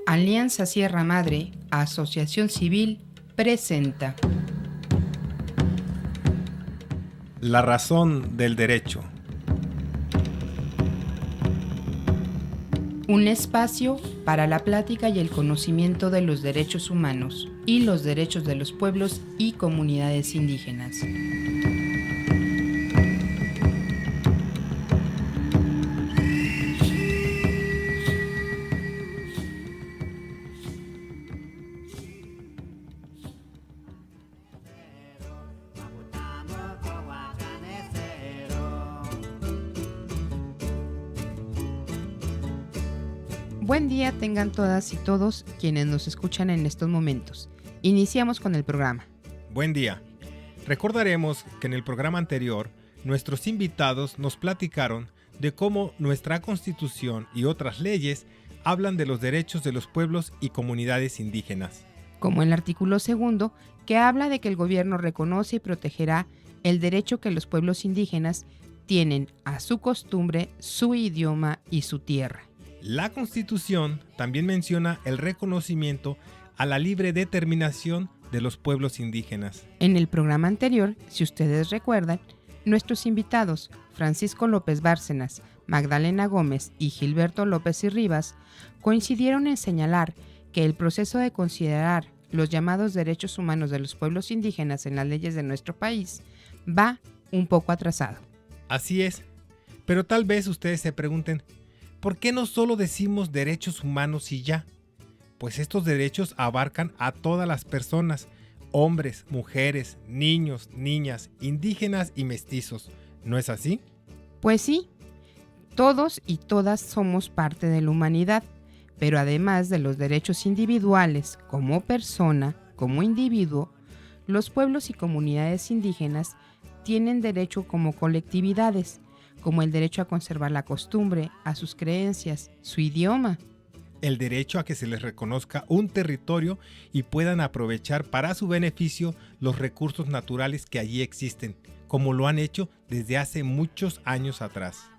Alianza Sierra Madre, Asociación Civil, presenta La razón del derecho. Un espacio para la plática y el conocimiento de los derechos humanos y los derechos de los pueblos y comunidades indígenas. Buen día tengan todas y todos quienes nos escuchan en estos momentos. Iniciamos con el programa. Buen día. Recordaremos que en el programa anterior, nuestros invitados nos platicaron de cómo nuestra Constitución y otras leyes hablan de los derechos de los pueblos y comunidades indígenas. Como el artículo 2, que habla de que el gobierno reconoce y protegerá el derecho que los pueblos indígenas tienen a su costumbre, su idioma y su tierra. La Constitución también menciona el reconocimiento a la libre determinación de los pueblos indígenas. En el programa anterior, si ustedes recuerdan, nuestros invitados, Francisco López Bárcenas, Magdalena Gómez y Gilberto López y Rivas, coincidieron en señalar que el proceso de considerar los llamados derechos humanos de los pueblos indígenas en las leyes de nuestro país va un poco atrasado. Así es, pero tal vez ustedes se pregunten, ¿por qué no solo decimos derechos humanos y ya? Pues estos derechos abarcan a todas las personas, hombres, mujeres, niños, niñas, indígenas y mestizos. ¿No es así? Pues sí, todos y todas somos parte de la humanidad, pero además de los derechos individuales como persona, como individuo, los pueblos y comunidades indígenas tienen derecho como colectividades, como el derecho a conservar la costumbre, a sus creencias, su idioma. El derecho a que se les reconozca un territorio y puedan aprovechar para su beneficio los recursos naturales que allí existen, como lo han hecho desde hace muchos años atrás.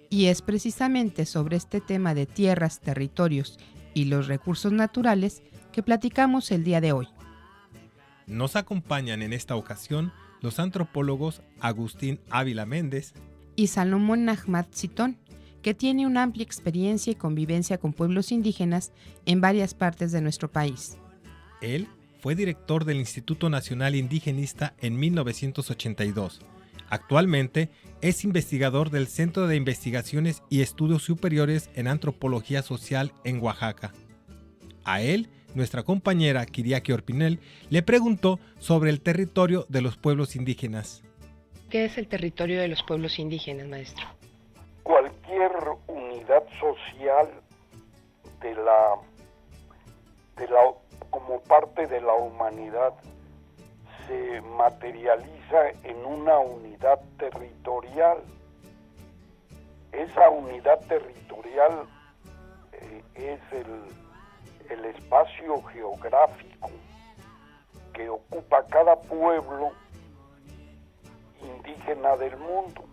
Y es precisamente sobre este tema de tierras, territorios y los recursos naturales que platicamos el día de hoy. Nos acompañan en esta ocasión los antropólogos Agustín Ávila Méndez y Salomón Ahmad Sitón, que tiene una amplia experiencia y convivencia con pueblos indígenas en varias partes de nuestro país. Él fue director del Instituto Nacional Indigenista en 1982. Actualmente es investigador del Centro de Investigaciones y Estudios Superiores en Antropología Social en Oaxaca. A él, nuestra compañera Kiriaki Orpinel le preguntó sobre el territorio de los pueblos indígenas. ¿Qué es el territorio de los pueblos indígenas, maestro? Cualquier unidad social como parte de la humanidad se materializa en una unidad territorial. Esa unidad territorial es el espacio geográfico que ocupa cada pueblo indígena del mundo,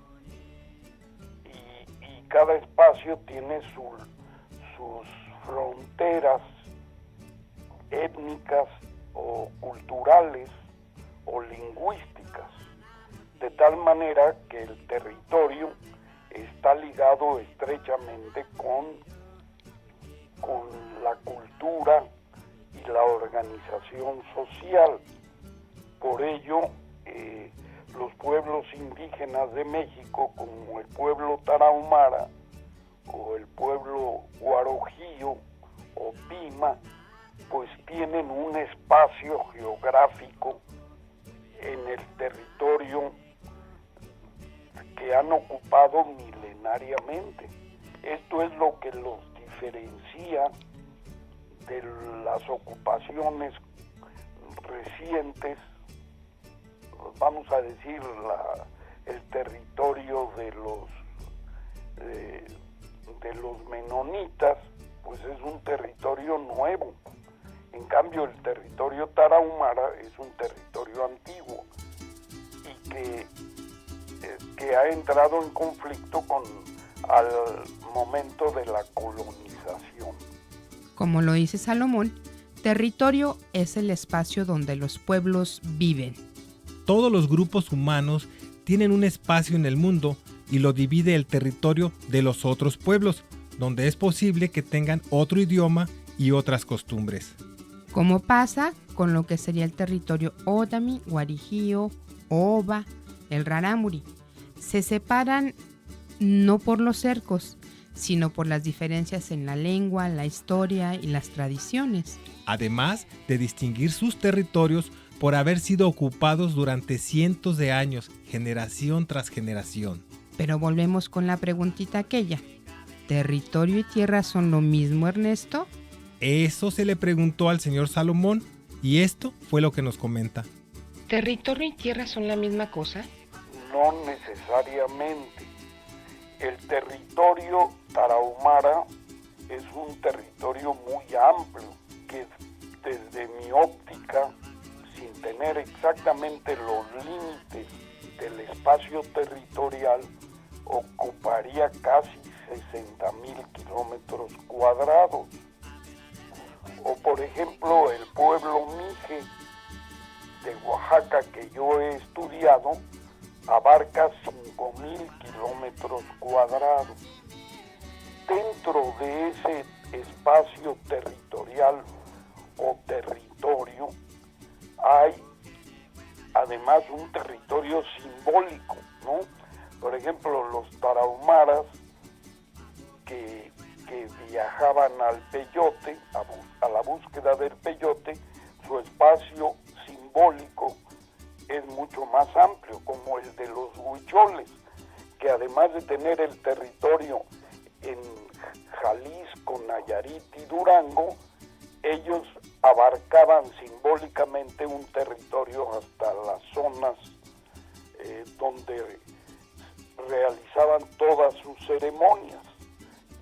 y cada espacio tiene sus fronteras étnicas o culturales o lingüísticas, de tal manera que el territorio está ligado estrechamente con la cultura y la organización social. Por ello, los pueblos indígenas de México, como el pueblo tarahumara o el pueblo guarojío o pima, pues tienen un espacio geográfico en el territorio que han ocupado milenariamente. Esto es lo que los diferencia de las ocupaciones recientes, vamos a decir, el territorio de los menonitas, pues es un territorio nuevo. En cambio, el territorio tarahumara es un territorio antiguo y que ha entrado en conflicto al momento de la colonización. Como lo dice Salomón, territorio es el espacio donde los pueblos viven. Todos los grupos humanos tienen un espacio en el mundo y lo divide el territorio de los otros pueblos, donde es posible que tengan otro idioma y otras costumbres. Como pasa con lo que sería el territorio Otomi, Guarijío, Oba, el Rarámuri. Se separan no por los cercos, sino por las diferencias en la lengua, la historia y las tradiciones. Además de distinguir sus territorios por haber sido ocupados durante cientos de años, generación tras generación. Pero volvemos con la preguntita aquella. ¿Territorio y tierra son lo mismo, Ernesto? Eso se le preguntó al señor Salomón y esto fue lo que nos comenta. ¿Territorio y tierra son la misma cosa? No necesariamente. El territorio tarahumara es un territorio muy amplio que desde mi óptica, sin tener exactamente los límites del espacio territorial, ocuparía casi 60,000 kilómetros cuadrados. O por ejemplo el pueblo Mije de Oaxaca que yo he estudiado abarca 5,000 kilómetros cuadrados. Dentro de ese espacio territorial o territorio hay además un territorio simbólico, ¿no? Por ejemplo, los tarahumaras que viajaban al peyote, a la búsqueda del peyote, su espacio simbólico es mucho más amplio, como el de los huicholes, que además de tener el territorio en Jalisco, Nayarit y Durango, ellos abarcaban simbólicamente un territorio hasta las zonas donde realizaban todas sus ceremonias,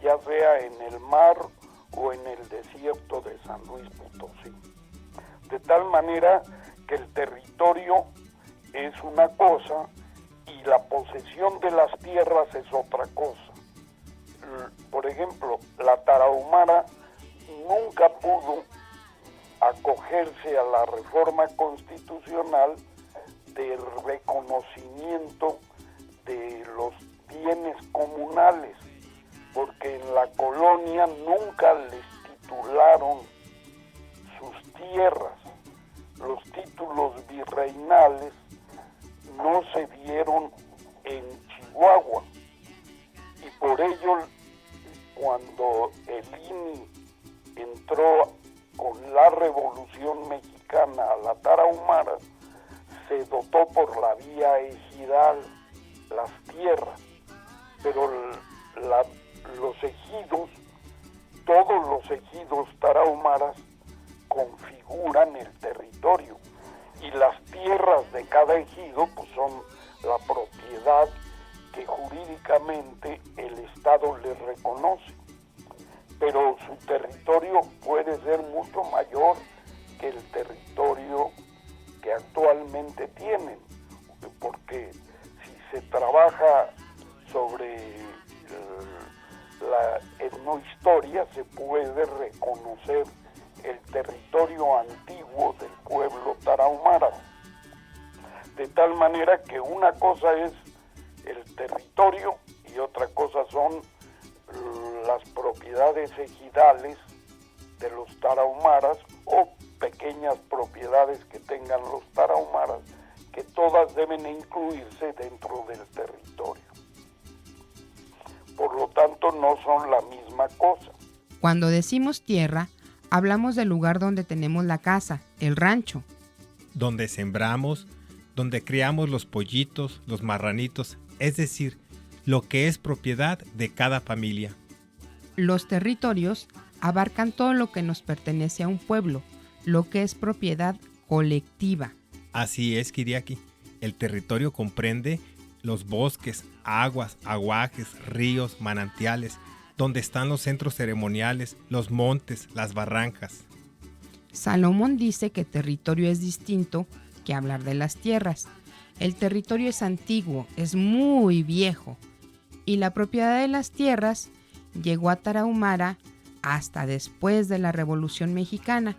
ya sea en el mar o en el desierto de San Luis Potosí. De tal manera que el territorio es una cosa y la posesión de las tierras es otra cosa. Por ejemplo, la tarahumara nunca pudo acogerse a la reforma constitucional del reconocimiento de los bienes comunales, porque en la colonia nunca les titularon sus tierras. Los títulos virreinales no se dieron en Chihuahua y por ello cuando el INI entró con la Revolución Mexicana a la tarahumara, se dotó por la vía ejidal las tierras, pero los ejidos, todos los ejidos tarahumaras configuran el territorio y las tierras de cada ejido pues son la propiedad que jurídicamente el Estado les reconoce, pero su territorio puede ser mucho mayor que el territorio que actualmente tienen, porque si se trabaja sobre la etnohistoria se puede reconocer el territorio antiguo del pueblo tarahumara, de tal manera que una cosa es el territorio y otra cosa son las propiedades ejidales de los tarahumaras o pequeñas propiedades que tengan los tarahumaras, que todas deben incluirse dentro del territorio. Por lo tanto, no son la misma cosa. Cuando decimos tierra, hablamos del lugar donde tenemos la casa, el rancho. Donde sembramos, donde criamos los pollitos, los marranitos, es decir, lo que es propiedad de cada familia. Los territorios abarcan todo lo que nos pertenece a un pueblo, lo que es propiedad colectiva. Así es, Kiriaki. El territorio comprende los bosques, aguas, aguajes, ríos, manantiales, donde están los centros ceremoniales, los montes, las barrancas. Salomón dice que territorio es distinto que hablar de las tierras. El territorio es antiguo, es muy viejo, y la propiedad de las tierras llegó a Tarahumara hasta después de la Revolución Mexicana,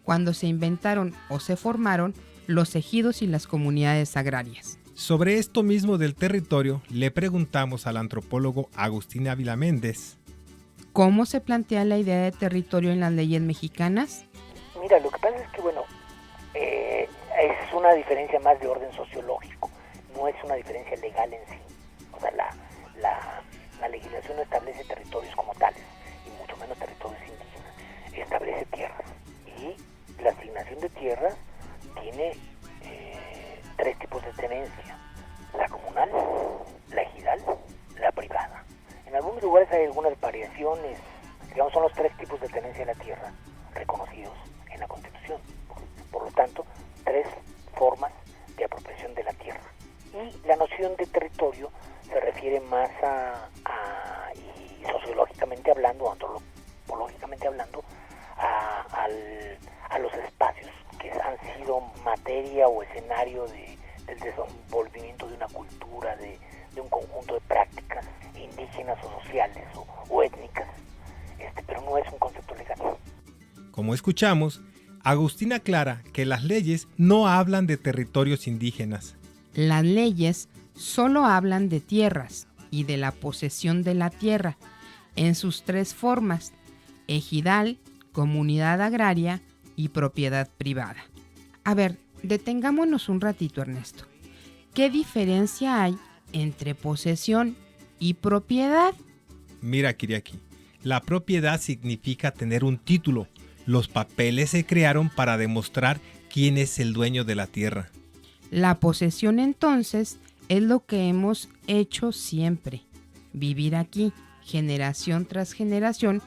cuando se inventaron o se formaron los ejidos y las comunidades agrarias. Sobre esto mismo del territorio, le preguntamos al antropólogo Agustín Ávila Méndez. ¿Cómo se plantea la idea de territorio en las leyes mexicanas? Mira, lo que pasa es que, es una diferencia más de orden sociológico, no es una diferencia legal en sí. O sea, la legislación no establece territorios como tales, y mucho menos territorios indígenas. Establece tierras. Y la asignación de tierras tiene 3 tipos de tenencia: la comunal, la ejidal, la privada. En algunos lugares hay algunas variaciones, digamos, son los 3 tipos de tenencia de la tierra reconocidos en la Constitución. Por lo tanto, 3 formas de apropiación de la tierra. Y la noción de territorio se refiere más y sociológicamente hablando, antropológicamente hablando, a los espacios que han sido materia o escenario del desenvolvimiento de una cultura, de un conjunto de prácticas indígenas o sociales o étnicas, pero no es un concepto legal. Como escuchamos, Agustín aclara que las leyes no hablan de territorios indígenas. Las leyes solo hablan de tierras y de la posesión de la tierra en sus 3 formas: ejidal, comunidad agraria y propiedad privada. A ver, detengámonos un ratito, Ernesto. ¿Qué diferencia hay entre posesión y propiedad? Mira, Kiriaki, la propiedad significa tener un título. Los papeles se crearon para demostrar quién es el dueño de la tierra. La posesión, entonces, es lo que hemos hecho siempre: vivir aquí, generación tras generación,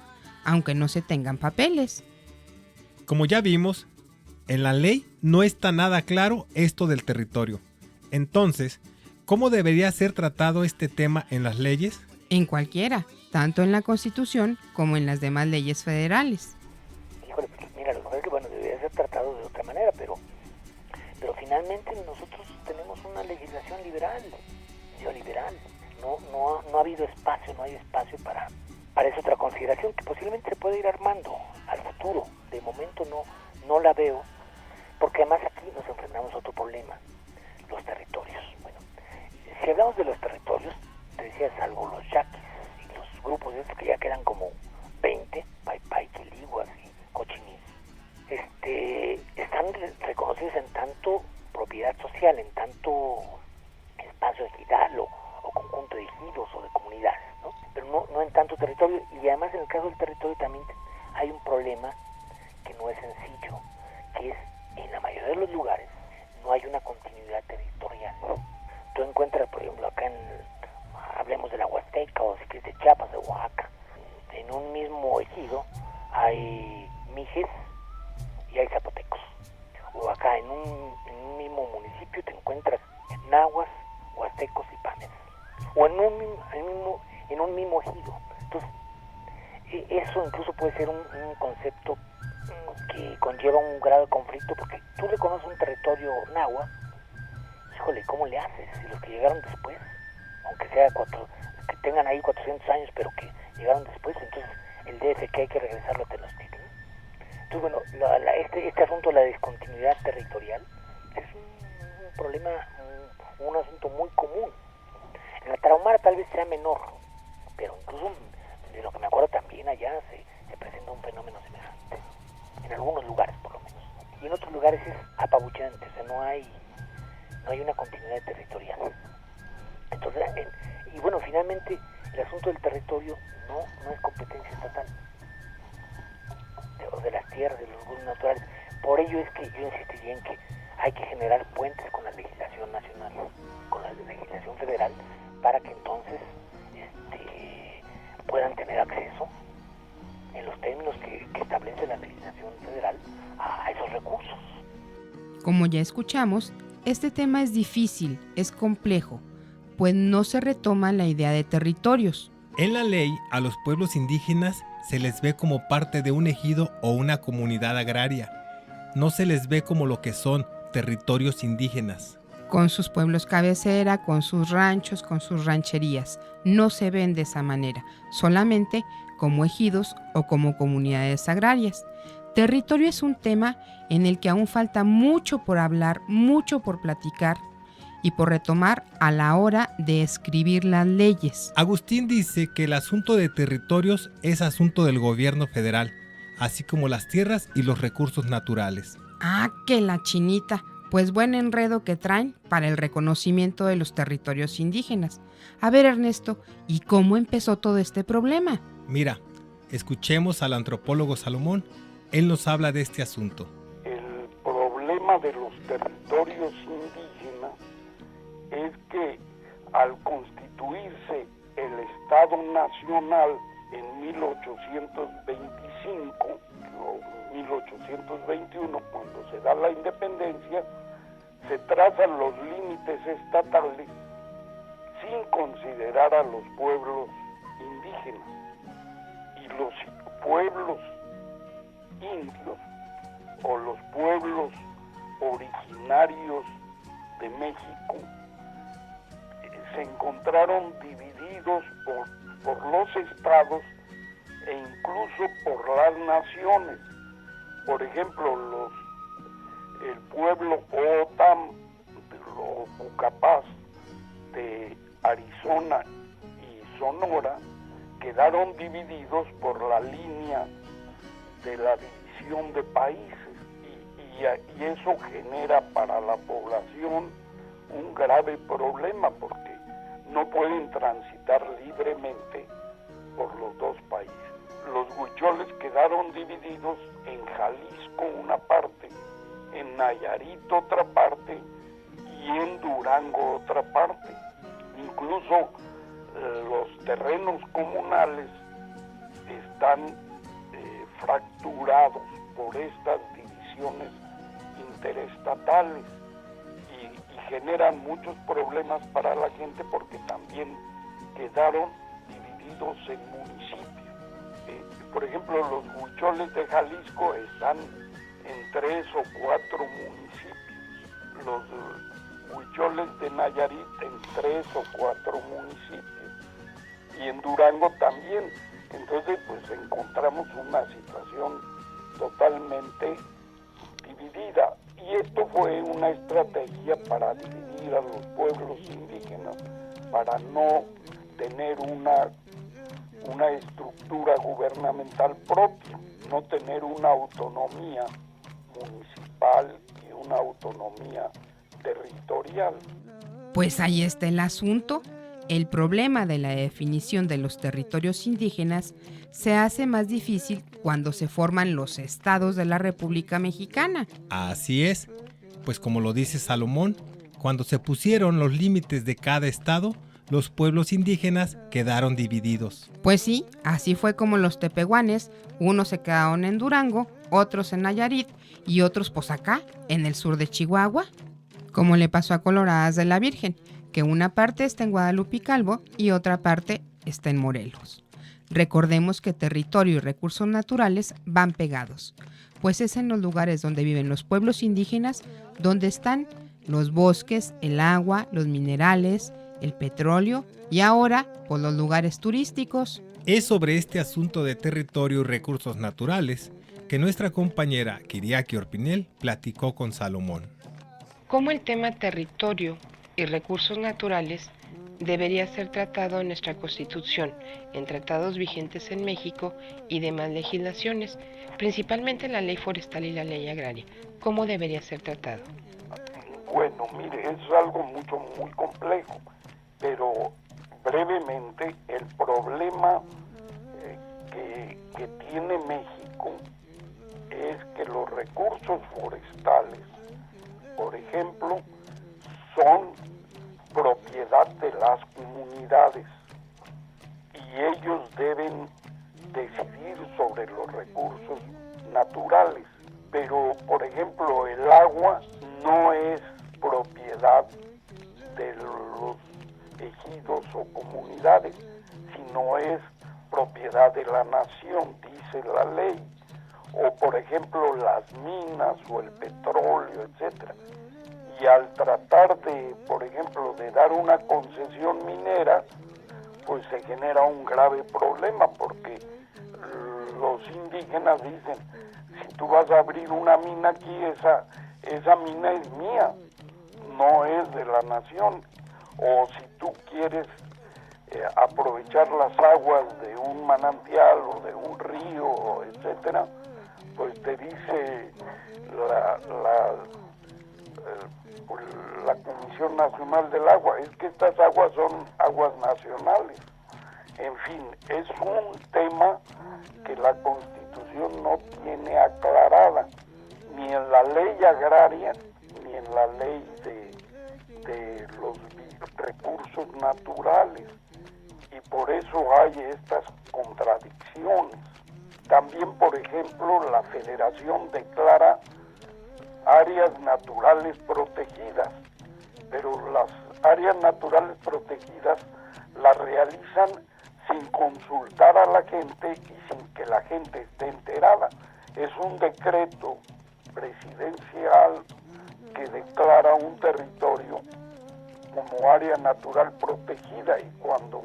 aunque no se tengan papeles. Como ya vimos, en la ley no está nada claro esto del territorio. Entonces, ¿cómo debería ser tratado este tema en las leyes? En cualquiera, tanto en la Constitución como en las demás leyes federales. Híjole, pues mira, lo que es que debería ser tratado de otra manera, pero finalmente nosotros tenemos una legislación neoliberal. No ha habido espacio, no hay espacio para esa otra consideración que posiblemente se puede ir armando al futuro. De momento no la veo, porque además aquí nos enfrentamos a otro problema: los territorios. Bueno, si hablamos de los territorios, te decía algo, los yaquis y los grupos estos que ya quedan como 20, Paipai, Quiliguas y Cochinis, están reconocidos en tanto propiedad social, en tanto espacio ejidal o conjunto de ejidos o de comunidades, ¿no? Pero no en tanto territorio. Y además, en el caso del territorio también hay un problema que no es sencillo, que es, en la mayoría de los lugares no hay una continuidad territorial. Tú encuentras, por ejemplo, acá hablemos de la Huasteca, o si quieres de Chiapas, de Oaxaca, en un mismo ejido hay mijes y hay zapotecos. O acá en un mismo municipio te encuentras nahuas, huastecos y panes. O en un mismo ejido. Entonces, eso incluso puede ser un concepto que conlleva un grado de conflicto, porque tú reconoces un territorio náhuatl, híjole, ¿cómo le haces? Si los que llegaron después, aunque sea que tengan ahí 400 años, pero que llegaron después, entonces el DF que hay que regresarlo a Tenochtitlan. Entonces, bueno, este asunto de la discontinuidad territorial es un problema, un asunto muy común. En la Tarahumara tal vez sea menor, pero incluso de lo que me acuerdo también allá se presenta un fenómeno semejante, en algunos lugares por lo menos. Y en otros lugares es apabullante, o sea, no hay una continuidad territorial. Entonces, y bueno, finalmente el asunto del territorio no es competencia estatal, de las tierras, de los recursos naturales. Por ello es que yo insistiría en que hay que generar puentes con la legislación nacional, con la legislación federal, para que entonces puedan tener acceso, en los términos que establece la legislación federal, a esos recursos. Como ya escuchamos, este tema es difícil, es complejo, pues no se retoma la idea de territorios. En la ley, a los pueblos indígenas se les ve como parte de un ejido o una comunidad agraria. No se les ve como lo que son territorios indígenas. con sus pueblos cabecera, con sus ranchos, con sus rancherías. No se ven de esa manera, solamente como ejidos o como comunidades agrarias. Territorio es un tema en el que aún falta mucho por hablar, mucho por platicar y por retomar a la hora de escribir las leyes. Agustín dice que el asunto de territorios es asunto del gobierno federal, así como las tierras y los recursos naturales. Ah, que la chinita. Pues buen enredo que traen para el reconocimiento de los territorios indígenas. A ver, Ernesto, ¿y cómo empezó todo este problema? Mira, escuchemos al antropólogo Salomón. Él nos habla de este asunto. El problema de los territorios indígenas es que al constituirse el Estado Nacional en 1825 o 1821, cuando se da la independencia, se trazan los límites estatales sin considerar a los pueblos indígenas. Y los pueblos indios o los pueblos originarios de México se encontraron divididos por los estados e incluso por las naciones. Por ejemplo, el pueblo Otam o Pucapaz de Arizona y Sonora quedaron divididos por la línea de la división de países y eso genera para la población un grave problema porque no pueden transitar libremente por los dos países. Los huicholes quedaron divididos en Jalisco una parte, en Nayarit otra parte y en Durango otra parte. Incluso los terrenos comunales están fracturados por estas divisiones interestatales y generan muchos problemas para la gente porque también quedaron divididos en municipios. Por ejemplo, los huicholes de Jalisco están en 3 o 4 municipios, los huicholes de Nayarit en 3 o 4 municipios y en Durango también. Entonces, pues encontramos una situación totalmente dividida y esto fue una estrategia para dividir a los pueblos indígenas, para no tener una estructura gubernamental propia, no tener una autonomía municipal y una autonomía territorial. Pues ahí está el asunto. El problema de la definición de los territorios indígenas se hace más difícil cuando se forman los estados de la República Mexicana. Así es, pues como lo dice Salomón, cuando se pusieron los límites de cada estado, los pueblos indígenas quedaron divididos. Pues sí, así fue como los tepehuanes, unos se quedaron en Durango, otros en Nayarit y otros pues acá, en el sur de Chihuahua, como le pasó a Coloradas de la Virgen, que una parte está en Guadalupe y Calvo y otra parte está en Morelos. Recordemos que territorio y recursos naturales van pegados, pues es en los lugares donde viven los pueblos indígenas donde están los bosques, el agua, los minerales, el petróleo y ahora pues los lugares turísticos. Es sobre este asunto de territorio y recursos naturales que nuestra compañera Kiriaki Orpinel platicó con Salomón. ¿Cómo el tema territorio y recursos naturales debería ser tratado en nuestra Constitución, en tratados vigentes en México y demás legislaciones, principalmente la ley forestal y la ley agraria? ¿Cómo debería ser tratado? Bueno, mire, es algo muy complejo, pero brevemente el problema que tiene México es que los recursos forestales, por ejemplo, son propiedad de las comunidades y ellos deben decidir sobre los recursos naturales. Pero, por ejemplo, el agua no es propiedad de los ejidos o comunidades, sino es propiedad de la nación, dice la ley. O, por ejemplo, las minas o el petróleo, etcétera. y al tratar de, por ejemplo, de dar una concesión minera, pues se genera un grave problema, porque los indígenas dicen, si tú vas a abrir una mina aquí, esa mina es mía, no es de la nación. O si tú quieres aprovechar las aguas de un manantial o de un río, etcétera, pues te dice la Comisión Nacional del Agua, es que estas aguas son aguas nacionales. En fin, es un tema que la Constitución no tiene aclarada, ni en la ley agraria, ni en la ley de los recursos naturales, y por eso hay estas contradicciones. También, por ejemplo, la Federación declara áreas naturales protegidas, pero las áreas naturales protegidas las realizan sin consultar a la gente y sin que la gente esté enterada. Es un decreto presidencial que declara un territorio como área natural protegida, y cuando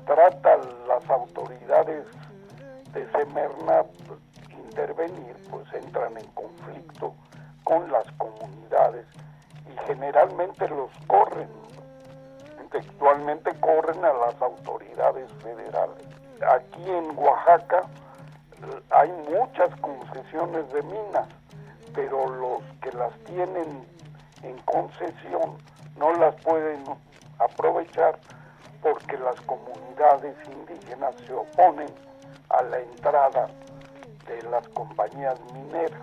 tratan las autoridades de Semarnat intervenir, pues entran en conflicto con las comunidades y generalmente los corren, textualmente corren a las autoridades federales. Aquí en Oaxaca hay muchas concesiones de minas, pero los que las tienen en concesión no las pueden aprovechar porque las comunidades indígenas se oponen a la entrada de las compañías mineras.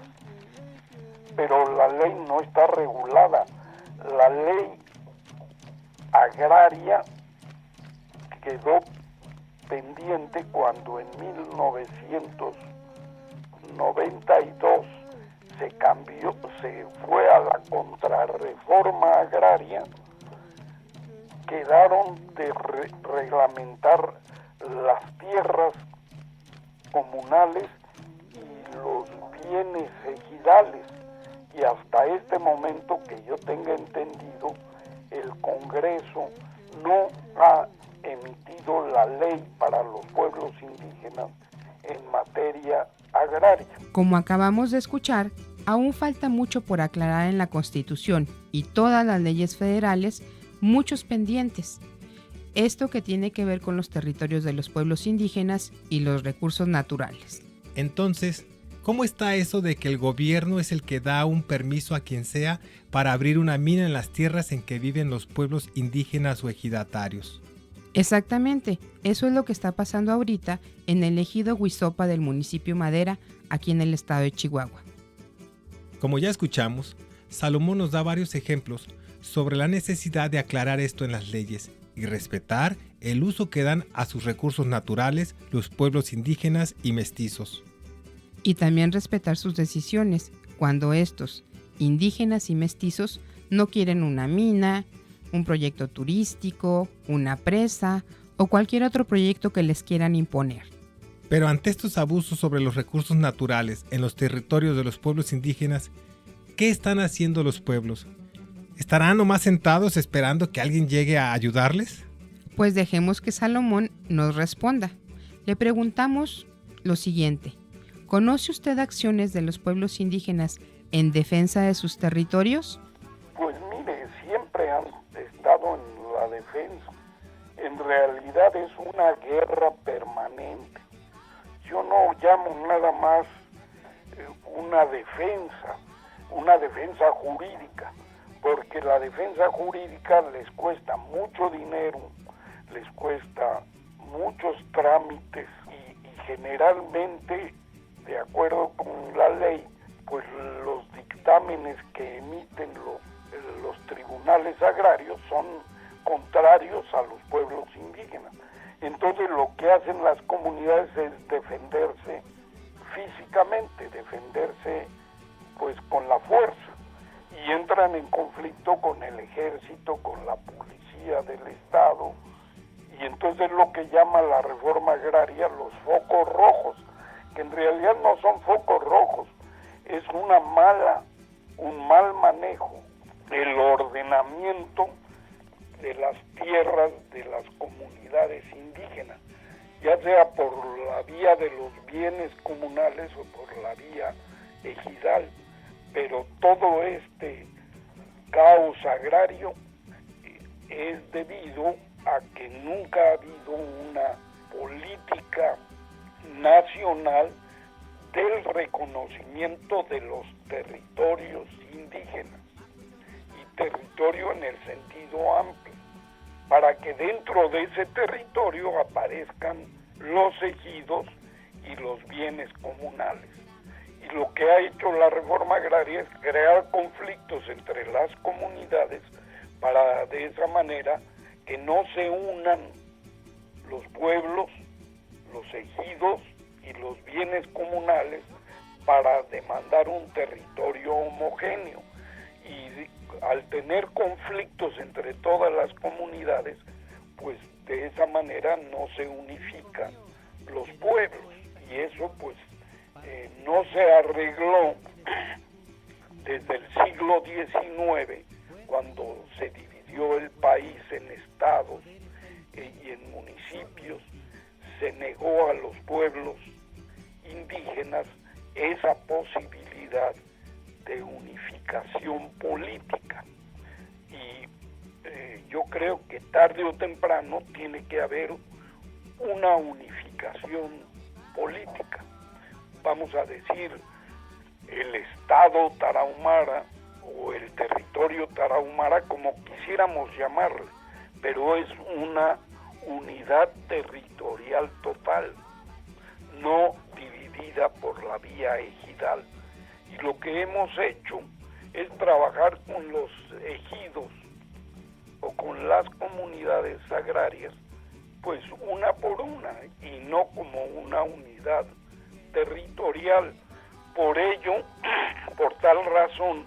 Pero la ley no está regulada. La ley agraria quedó pendiente cuando en 1992 se fue a la contrarreforma agraria. Quedaron de reglamentar las tierras comunales y los bienes ejidales, y hasta este momento que yo tenga entendido, el Congreso no ha emitido la ley para los pueblos indígenas en materia agraria. Como acabamos de escuchar, aún falta mucho por aclarar en la Constitución y todas las leyes federales, muchos pendientes. Esto que tiene que ver con los territorios de los pueblos indígenas y los recursos naturales. Entonces, ¿cómo está eso de que el gobierno es el que da un permiso a quien sea para abrir una mina en las tierras en que viven los pueblos indígenas o ejidatarios? Exactamente, eso es lo que está pasando ahorita en el ejido Huizopa del municipio Madera, aquí en el estado de Chihuahua. Como ya escuchamos, Salomón nos da varios ejemplos sobre la necesidad de aclarar esto en las leyes y respetar el uso que dan a sus recursos naturales los pueblos indígenas y mestizos. Y también respetar sus decisiones cuando estos, indígenas y mestizos, no quieren una mina, un proyecto turístico, una presa o cualquier otro proyecto que les quieran imponer. Pero ante estos abusos sobre los recursos naturales en los territorios de los pueblos indígenas, ¿qué están haciendo los pueblos? ¿Estarán nomás sentados esperando que alguien llegue a ayudarles? Pues dejemos que Salomón nos responda. Le preguntamos lo siguiente: ¿conoce usted acciones de los pueblos indígenas en defensa de sus territorios? Pues mire, siempre han estado en la defensa. En realidad es una guerra permanente. Yo no llamo nada más una defensa jurídica, porque la defensa jurídica les cuesta mucho dinero, les cuesta muchos trámites y generalmente, de acuerdo con la ley, pues los dictámenes que emiten los tribunales agrarios son contrarios a los pueblos indígenas. Entonces lo que hacen las comunidades es defenderse físicamente, defenderse pues con la fuerza, y entran en conflicto con el ejército, con la policía del estado, y entonces lo que llama la reforma agraria los focos rojos, que en realidad no son focos rojos, es un mal manejo el ordenamiento de las tierras de las comunidades indígenas, ya sea por la vía de los bienes comunales o por la vía ejidal, pero todo este caos agrario es debido a que nunca ha habido una política nacional del reconocimiento de los territorios indígenas, y territorio en el sentido amplio, para que dentro de ese territorio aparezcan los ejidos y los bienes comunales. Y lo que ha hecho la reforma agraria es crear conflictos entre las comunidades para de esa manera que no se unan los pueblos, los ejidos y los bienes comunales para demandar un territorio homogéneo. Y al tener conflictos entre todas las comunidades, pues de esa manera no se unifican los pueblos, y eso pues no se arregló desde el siglo XIX, cuando se dividió el país en estados y en municipios. Se negó a los pueblos indígenas esa posibilidad de unificación política, y yo creo que tarde o temprano tiene que haber una unificación política. Vamos a decir, el Estado Tarahumara o el territorio Tarahumara, como quisiéramos llamarle, pero es una unidad territorial total, no dividida por la vía ejidal. Y lo que hemos hecho es trabajar con los ejidos o con las comunidades agrarias, pues una por una, y no como una unidad territorial. Por ello, por tal razón,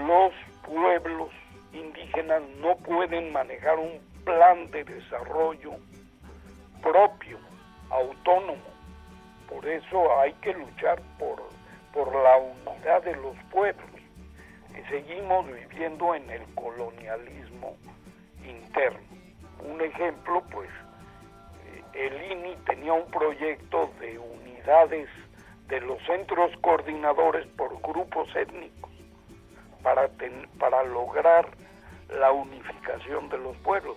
los pueblos indígenas no pueden manejar un plan de desarrollo propio, autónomo. Por eso hay que luchar por la unidad de los pueblos. Seguimos viviendo en el colonialismo interno. Un ejemplo, pues, el INI tenía un proyecto de unidades de los centros coordinadores por grupos étnicos para lograr la unificación de los pueblos.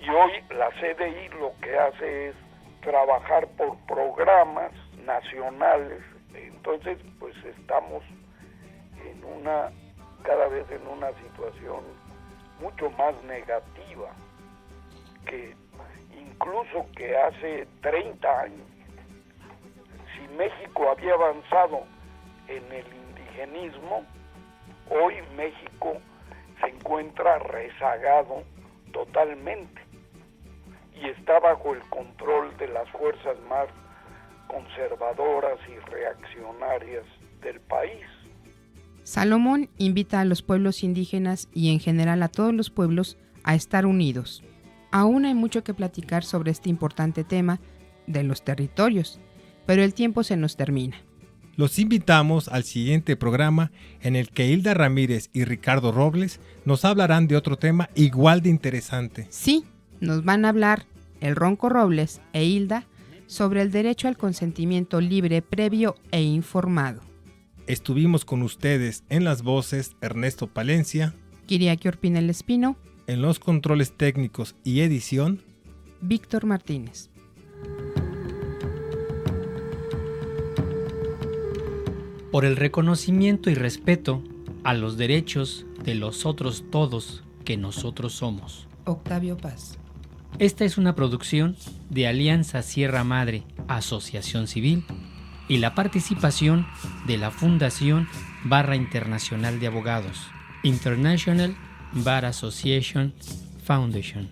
Y hoy la CDI lo que hace es trabajar por programas nacionales. Entonces, pues estamos cada vez en una situación mucho más negativa que incluso que hace 30 años. Si México había avanzado en el indigenismo, hoy México se encuentra rezagado totalmente y está bajo el control de las fuerzas más conservadoras y reaccionarias del país. Salomón invita a los pueblos indígenas y en general a todos los pueblos a estar unidos. Aún hay mucho que platicar sobre este importante tema de los territorios, pero el tiempo se nos termina. Los invitamos al siguiente programa en el que Hilda Ramírez y Ricardo Robles nos hablarán de otro tema igual de interesante. Sí, nos van a hablar el Ronco Robles e Hilda sobre el derecho al consentimiento libre, previo e informado. Estuvimos con ustedes en las voces Ernesto Palencia, Kiriaki Orpinel Espino, en los controles técnicos y edición, Víctor Martínez. Por el reconocimiento y respeto a los derechos de los otros todos que nosotros somos. Octavio Paz. Esta es una producción de Alianza Sierra Madre, Asociación Civil, y la participación de la Fundación Barra Internacional de Abogados, International Bar Association Foundation.